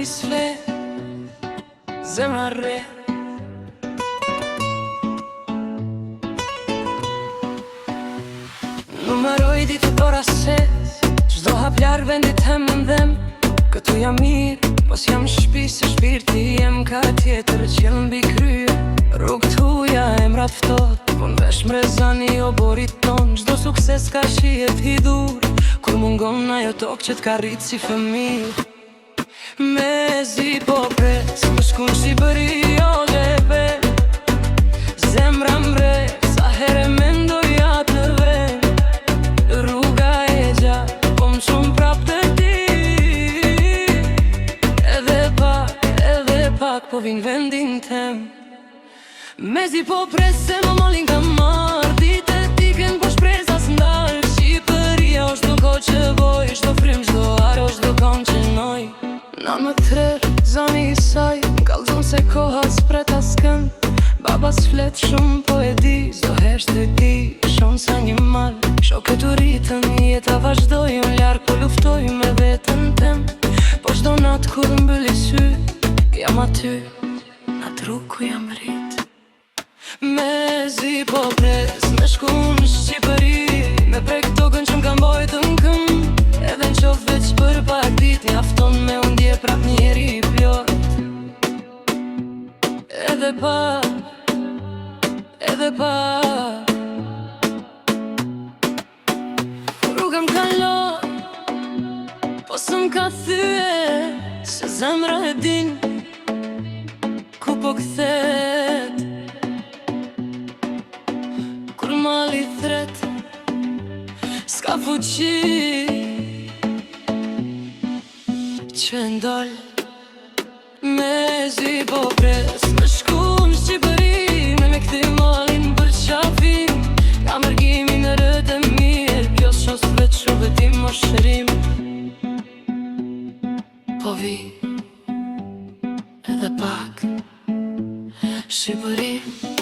Shqipëris fle, zemra re. Numëroj ditë ora se çdo hap larg vendit hem në ndem. Këtu jam mirë, pos jam shpi se shpirti jem ka tjetër qëll mbi krye. Rrugë t'huja emra ftot, po n'vesh mrezani o borit ton. Çdo sukses ka shihet hidur, kur mungon ajo tokë që t'ka rrit si fëmijë. Mezi po pres, më shku në Shqipëri o leve. Zemra mre, sa here mendoj atë në ven. Rruga e gjatë, po më shumë prap të ti. Edhe pak, po vin vendin tem. Mezi po pres, se më molin ka marrë. Dite tiken, po shpresa s'ndalë. Shqipëria o shdo ko që voj, shdo frim, shdo aro, shdo kon që noj. Na më tërë, zani i saj, m'kallzon se koha s'pret askënd. Baba s'flet shumë, po e di, zdo hesht e ti, shonë sa një mal. Shokët u rritën, jeta vazhdoj, unë larkë po luftoj me vetën tem. Po shdo natë kur m'bëli sy, jam aty, natë rrugë ku jam rrit. Mezi po pres, me shku në Shqipëri, me prek tokën që m'kam bojtë në këm. Edhe në qof veç për pak dit, njafton me unë dje prap njeri i plot. Edhe pak rruga m'kalon, po s'm ka thye, se zemra e din ku po kthet. Kur mali thret, s'ka fuqi që ndol. Mezi po pres, me shku në Shqipëri, me këthi malin për qafim. Ka mërgimi në rët e mirë, kjo s'os veç u vetim o shërim. Po vi, edhe pak, Shqipëri.